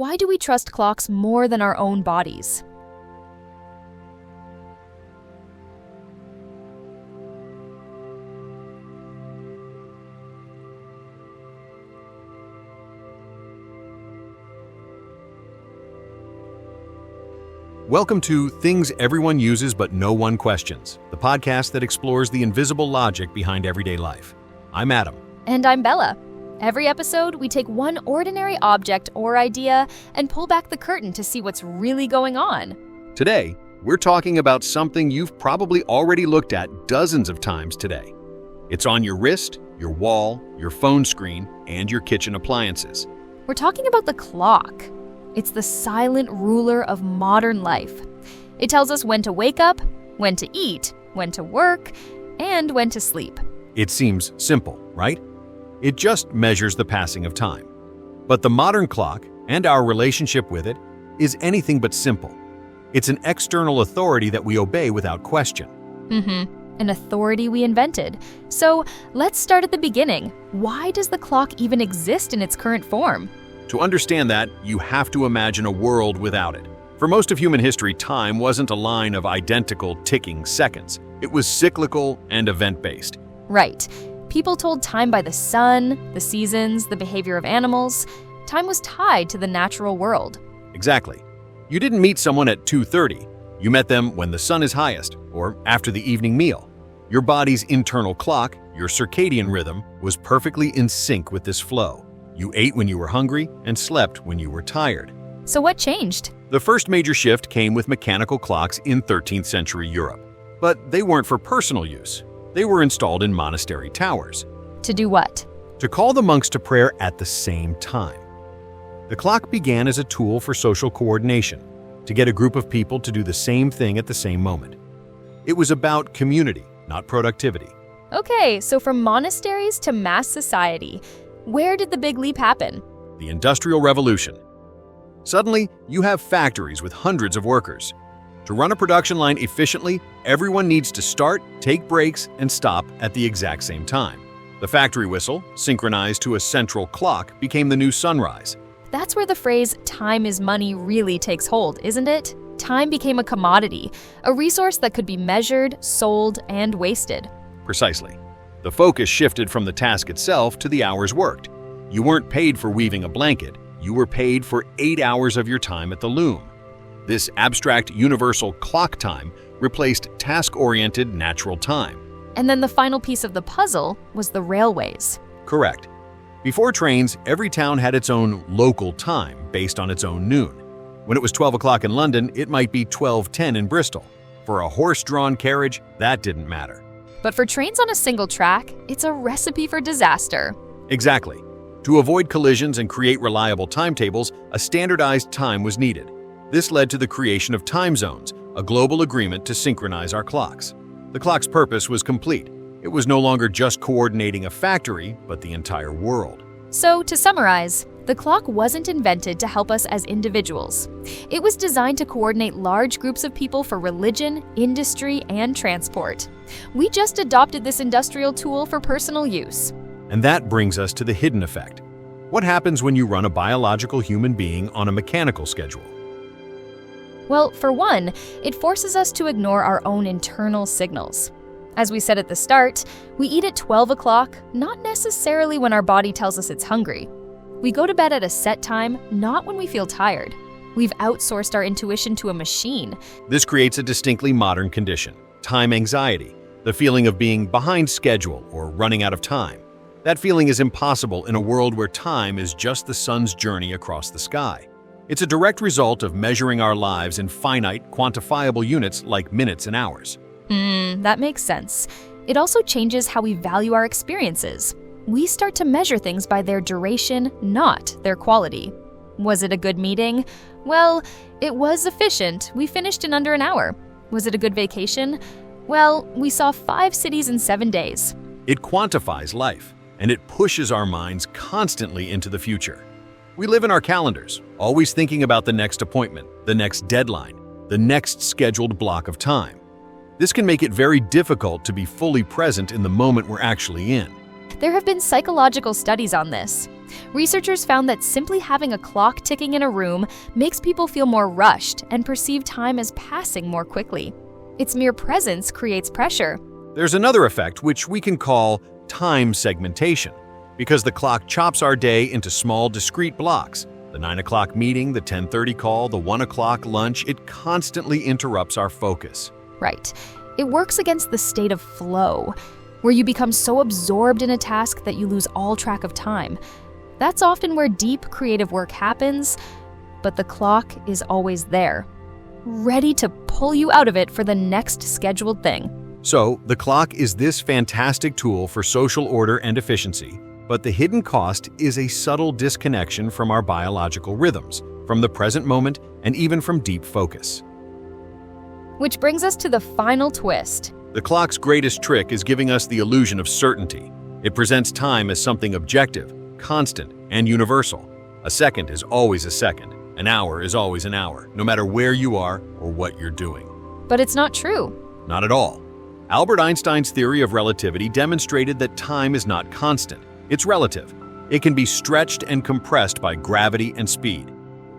Why do we trust clocks more than our own bodies? Welcome to Things Everyone Uses But No One Questions, the podcast that explores the invisible logic behind everyday life. I'm Adam. And I'm Bella. Every episode, we take one ordinary object or idea and pull back the curtain to see what's really going on. Today, we're talking about something you've probably already looked at dozens of times today. It's on your wrist, your wall, your phone screen, and your kitchen appliances. We're talking about the clock. It's the silent ruler of modern life. It tells us when to wake up, when to eat, when to work, and when to sleep. It seems simple, right? It just measures the passing of time. But the modern clock, and our relationship with it, is anything but simple. It's an external authority that we obey without question. An authority we invented. So let's start at the beginning. Why does the clock even exist in its current form? To understand that, you have to imagine a world without it. For most of human history, time wasn't a line of identical ticking seconds. It was cyclical and event-based. Right. People told time by the sun, the seasons, the behavior of animals. Time was tied to the natural world. Exactly. You didn't meet someone at 2:30. You met them when the sun is highest, or after the evening meal. Your body's internal clock, your circadian rhythm, was perfectly in sync with this flow. You ate when you were hungry and slept when you were tired. So what changed? The first major shift came with mechanical clocks in 13th century Europe. But they weren't for personal use. They were installed in monastery towers. To do what? To call the monks to prayer at the same time. The clock began as a tool for social coordination, to get a group of people to do the same thing at the same moment. It was about community, not productivity. Okay, so from monasteries to mass society, where did the big leap happen? The Industrial Revolution. Suddenly, you have factories with hundreds of workers. To run a production line efficiently, everyone needs to start, take breaks, and stop at the exact same time. The factory whistle, synchronized to a central clock, became the new sunrise. That's where the phrase "time is money" really takes hold, isn't it? Time became a commodity, a resource that could be measured, sold, and wasted. Precisely. The focus shifted from the task itself to the hours worked. You weren't paid for weaving a blanket, you were paid for 8 hours of your time at the loom. This abstract universal clock time replaced task-oriented natural time. And then the final piece of the puzzle was the railways. Correct. Before trains, every town had its own local time based on its own noon. When it was 12 o'clock in London, it might be 12:10 in Bristol. For a horse-drawn carriage, that didn't matter. But for trains on a single track, it's a recipe for disaster. Exactly. To avoid collisions and create reliable timetables, a standardized time was needed. This led to the creation of time zones, a global agreement to synchronize our clocks. The clock's purpose was complete. It was no longer just coordinating a factory, but the entire world. So, to summarize, the clock wasn't invented to help us as individuals. It was designed to coordinate large groups of people for religion, industry, and transport. We just adopted this industrial tool for personal use. And that brings us to the hidden effect. What happens when you run a biological human being on a mechanical schedule? Well, for one, it forces us to ignore our own internal signals. As we said at the start, we eat at 12 o'clock, not necessarily when our body tells us it's hungry. We go to bed at a set time, not when we feel tired. We've outsourced our intuition to a machine. This creates a distinctly modern condition, time anxiety, the feeling of being behind schedule or running out of time. That feeling is impossible in a world where time is just the sun's journey across the sky. It's a direct result of measuring our lives in finite, quantifiable units like minutes and hours. That makes sense. It also changes how we value our experiences. We start to measure things by their duration, not their quality. Was it a good meeting? Well, it was efficient. We finished in under an hour. Was it a good vacation? Well, we saw 5 cities in 7 days. It quantifies life, and it pushes our minds constantly into the future. We live in our calendars, always thinking about the next appointment, the next deadline, the next scheduled block of time. This can make it very difficult to be fully present in the moment we're actually in. There have been psychological studies on this. Researchers found that simply having a clock ticking in a room makes people feel more rushed and perceive time as passing more quickly. Its mere presence creates pressure. There's another effect which we can call time segmentation, because the clock chops our day into small, discrete blocks. The 9 o'clock meeting, the 10:30 call, the 1 o'clock lunch, it constantly interrupts our focus. Right. It works against the state of flow, where you become so absorbed in a task that you lose all track of time. That's often where deep creative work happens, but the clock is always there, ready to pull you out of it for the next scheduled thing. So, the clock is this fantastic tool for social order and efficiency, but the hidden cost is a subtle disconnection from our biological rhythms, from the present moment, and even from deep focus. Which brings us to the final twist. The clock's greatest trick is giving us the illusion of certainty. It presents time as something objective, constant, and universal. A second is always a second. An hour is always an hour, no matter where you are or what you're doing. But it's not true. Not at all. Albert Einstein's theory of relativity demonstrated that time is not constant. It's relative. It can be stretched and compressed by gravity and speed.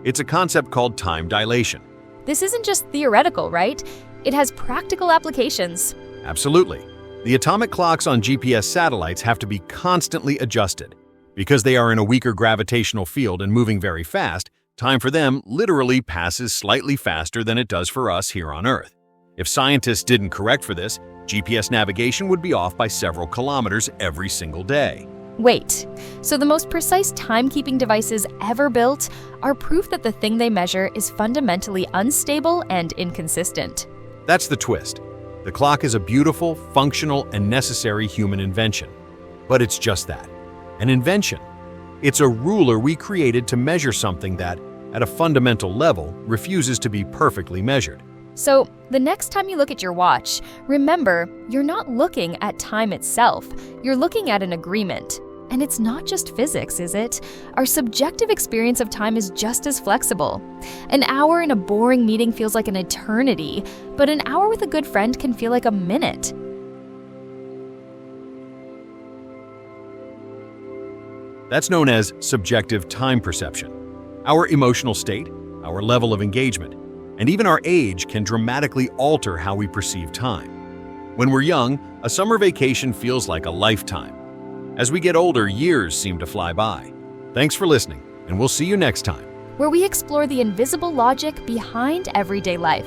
It's a concept called time dilation. This isn't just theoretical, right? It has practical applications. Absolutely. The atomic clocks on GPS satellites have to be constantly adjusted. Because they are in a weaker gravitational field and moving very fast, time for them literally passes slightly faster than it does for us here on Earth. If scientists didn't correct for this, GPS navigation would be off by several kilometers every single day. Wait, so the most precise timekeeping devices ever built are proof that the thing they measure is fundamentally unstable and inconsistent. That's the twist. The clock is a beautiful, functional, and necessary human invention. But it's just that, an invention. It's a ruler we created to measure something that, at a fundamental level, refuses to be perfectly measured. So, the next time you look at your watch, remember, you're not looking at time itself, you're looking at an agreement. And it's not just physics, is it? Our subjective experience of time is just as flexible. An hour in a boring meeting feels like an eternity, but an hour with a good friend can feel like a minute. That's known as subjective time perception. Our emotional state, our level of engagement, and even our age can dramatically alter how we perceive time. When we're young, a summer vacation feels like a lifetime. As we get older, years seem to fly by. Thanks for listening, and we'll see you next time, where we explore the invisible logic behind everyday life.